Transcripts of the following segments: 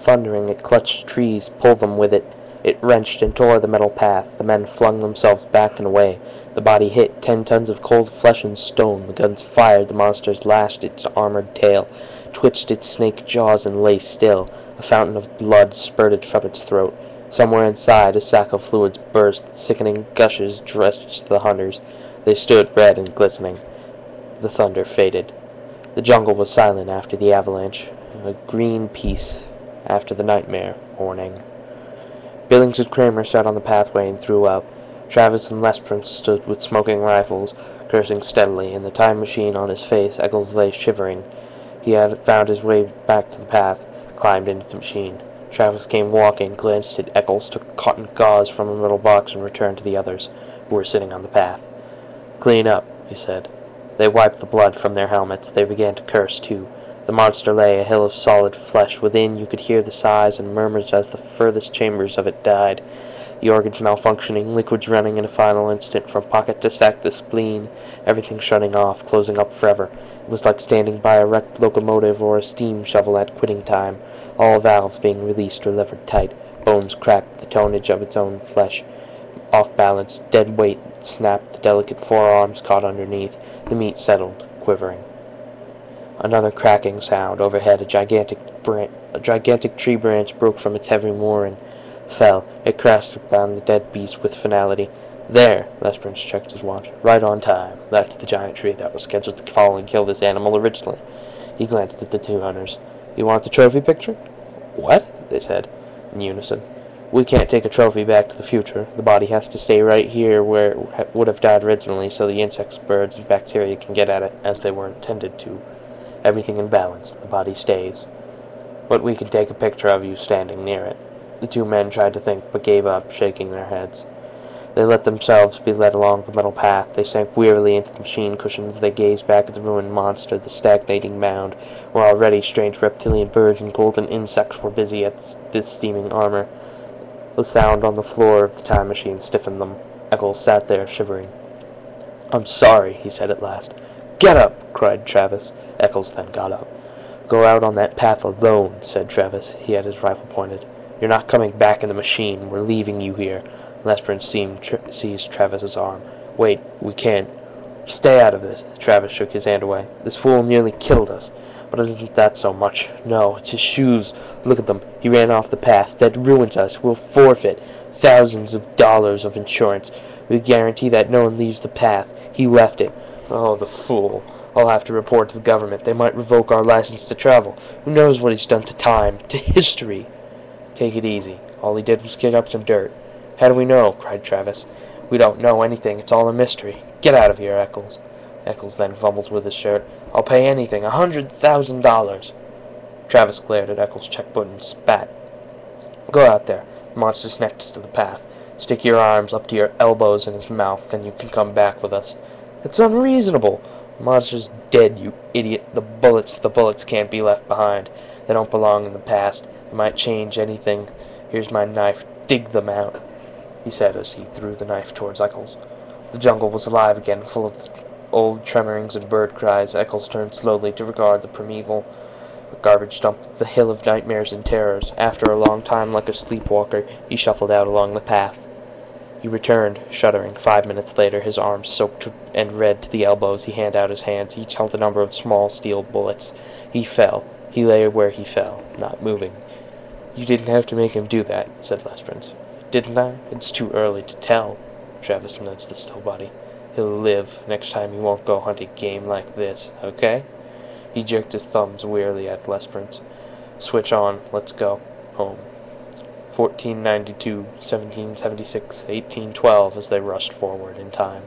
Thundering, it clutched trees, pulled them with it. It wrenched and tore the metal path. The men flung themselves back and away. The body hit 10 tons of cold flesh and stone. The guns fired. The monsters lashed its armored tail, twitched its snake jaws, and lay still. A fountain of blood spurted from its throat. Somewhere inside, a sack of fluids burst. Sickening gushes drenched the hunters. They stood red and glistening. The thunder faded. The jungle was silent after the avalanche. A green peace after the nightmare morning. Billings and Kramer sat on the pathway and threw up. Travis and Lesperance stood with smoking rifles, cursing steadily. In the time machine on his face, Eccles lay shivering. He had found his way back to the path, climbed into the machine. Travis came walking, glanced at Eccles, took cotton gauze from a metal box, and returned to the others, who were sitting on the path. "Clean up," he said. They wiped the blood from their helmets. They began to curse, too. The monster lay, a hill of solid flesh. Within, you could hear the sighs and murmurs as the furthest chambers of it died. The organs malfunctioning, liquids running in a final instant from pocket to sac to spleen, everything shutting off, closing up forever. It was like standing by a wrecked locomotive or a steam shovel at quitting time, all valves being released or levered tight, bones cracked, the tonnage of its own flesh off balance, dead weight snapped, the delicate forearms caught underneath, the meat settled, quivering. Another cracking sound. Overhead, a gigantic tree branch broke from its heavy mooring, fell. It crashed upon the dead beast with finality. "There!" Lesperance checked his watch. "Right on time. That's the giant tree that was scheduled to fall and kill this animal originally." He glanced at the two hunters. "You want the trophy picture?" "What?" they said, in unison. "We can't take a trophy back to the future. The body has to stay right here where it would have died originally so the insects, birds, and bacteria can get at it as they were intended to. Everything in balance. The body stays. But we can take a picture of you standing near it." The two men tried to think, but gave up, shaking their heads. They let themselves be led along the metal path. They sank wearily into the machine cushions. They gazed back at the ruined monster, the stagnating mound, where already strange reptilian birds and golden insects were busy at this steaming armor. The sound on the floor of the time machine stiffened them. Eccles sat there, shivering. "I'm sorry," he said at last. "Get up!" cried Travis. Eccles then got up. "Go out on that path alone," said Travis. He had his rifle pointed. "You're not coming back in the machine. We're leaving you here." Lesperance seized Travis's arm. "Wait, we can't." "Stay out of this." Travis shook his hand away. "This fool nearly killed us. But isn't that so much? No, it's his shoes. Look at them. He ran off the path. That ruins us. We'll forfeit thousands of dollars of insurance. We guarantee that no one leaves the path. He left it. Oh, the fool. I'll have to report to the government. They might revoke our license to travel. Who knows what he's done to time, to history?" "Take it easy. All he did was kick up some dirt." "How do we know?" cried Travis. "We don't know anything. It's all a mystery. Get out of here, Eccles." Eccles then fumbled with his shirt. "I'll pay anything. $100,000. Travis glared at Eccles' checkbook and spat. "Go out there. The monster's next to the path. Stick your arms up to your elbows in his mouth, then you can come back with us." "It's unreasonable." "The monster's dead, you idiot. The bullets can't be left behind. They don't belong in the past. They might change anything. Here's my knife. Dig them out," he said as he threw the knife towards Eccles. The jungle was alive again, full of old tremorings and bird cries. Eccles turned slowly to regard the primeval garbage dump, the hill of nightmares and terrors. After a long time, like a sleepwalker, he shuffled out along the path. He returned, shuddering. 5 minutes later, his arms soaked and red to the elbows. He handed out his hands. Each held a number of small steel bullets. He fell. He lay where he fell, not moving. "You didn't have to make him do that," said Lesperance. "Didn't I? It's too early to tell." Travis nudged the still body. "He'll live. Next time he won't go hunting game like this, okay?" He jerked his thumbs wearily at Lesperance. "Switch on. Let's go. Home." 1492, 1776, 1812, as they rushed forward in time.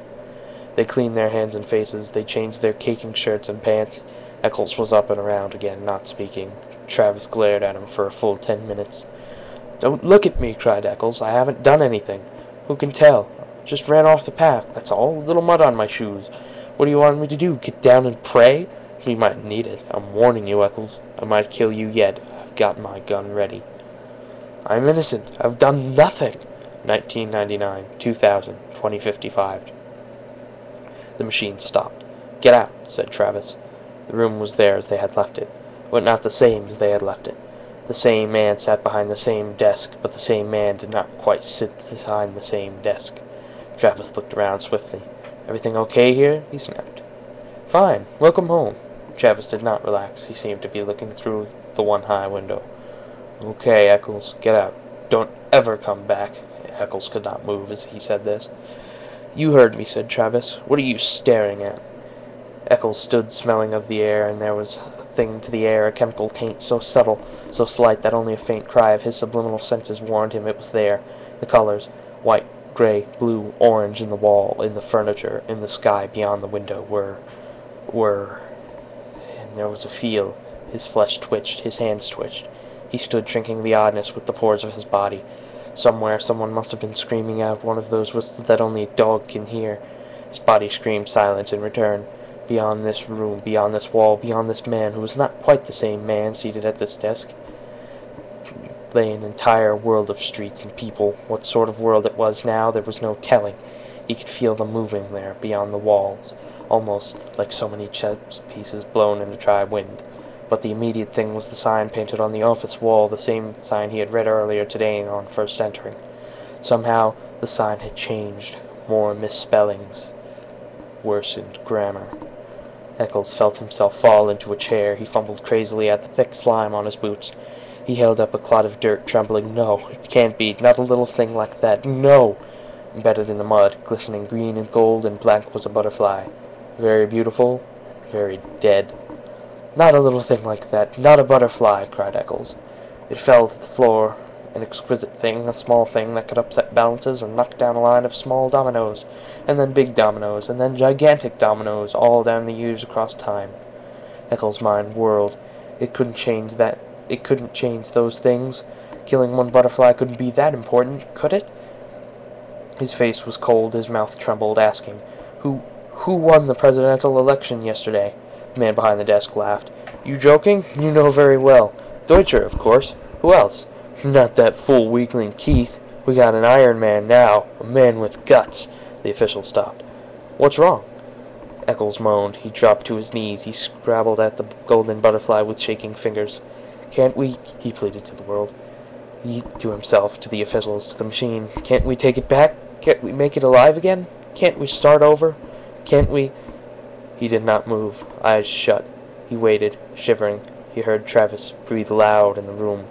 They cleaned their hands and faces. They changed their caking shirts and pants. Eccles was up and around again, not speaking. Travis glared at him for a full 10 minutes. "Don't look at me," cried Eccles. "I haven't done anything. Who can tell? Just ran off the path, that's all. A little mud on my shoes. What do you want me to do, get down and pray? We might need it. I'm warning you, Eccles. I might kill you yet. I've got my gun ready." "I'm innocent. I've done nothing." 1999, 2000, 2055. The machine stopped. "Get out," said Travis. The room was there as they had left it, but not the same as they had left it. The same man sat behind the same desk, but the same man did not quite sit behind the same desk. Travis looked around swiftly. "Everything okay here?" he snapped. "Fine. Welcome home." Travis did not relax. He seemed to be looking through the one high window. "Okay, Eccles, get out. Don't ever come back." Eccles could not move as he said this. "You heard me," said Travis. "What are you staring at?" Eccles stood smelling of the air, and there was a thing to the air, a chemical taint so subtle, so slight that only a faint cry of his subliminal senses warned him it was there. The colors, white, gray, blue, orange, in the wall, in the furniture, in the sky beyond the window, were... And there was a feel. His flesh twitched, his hands twitched. He stood drinking the oddness with the pores of his body. Somewhere, someone must have been screaming out one of those whistles that only a dog can hear. His body screamed silence in return. Beyond this room, beyond this wall, beyond this man, who was not quite the same man seated at this desk, lay an entire world of streets and people. What sort of world it was now, there was no telling. He could feel them moving there, beyond the walls, almost like so many chess pieces blown in a dry wind. But the immediate thing was the sign painted on the office wall, the same sign he had read earlier today on first entering. Somehow, the sign had changed. More misspellings. Worsened grammar. Eccles felt himself fall into a chair. He fumbled crazily at the thick slime on his boots. He held up a clod of dirt, trembling. "No, it can't be. Not a little thing like that. No!" Embedded in the mud, glistening green and gold and black, was a butterfly. Very beautiful, very dead. "Not a little thing like that. Not a butterfly!" cried Eccles. It fell to the floor, an exquisite thing, a small thing that could upset balances and knock down a line of small dominoes, and then big dominoes, and then gigantic dominoes, all down the years across time. Eccles' mind whirled. It couldn't change that. It couldn't change those things. Killing one butterfly couldn't be that important, could it? His face was cold, his mouth trembled, asking, Who won the presidential election yesterday?" The man behind the desk laughed. "You joking? You know very well. Deutscher, of course. Who else?" "Not that fool weakling Keith. We got an Iron Man now, a man with guts." The official stopped. "What's wrong?" Eccles moaned. He dropped to his knees. He scrabbled at the golden butterfly with shaking fingers. "Can't we," he pleaded to the world, to himself, to the officials, to the machine, "can't we take it back? Can't we make it alive again? Can't we start over? Can't we—" He did not move, eyes shut. He waited, shivering. He heard Travis breathe loud in the room.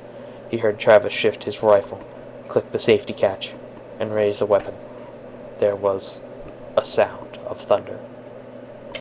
He heard Travis shift his rifle, click the safety catch, and raise the weapon. There was a sound of thunder.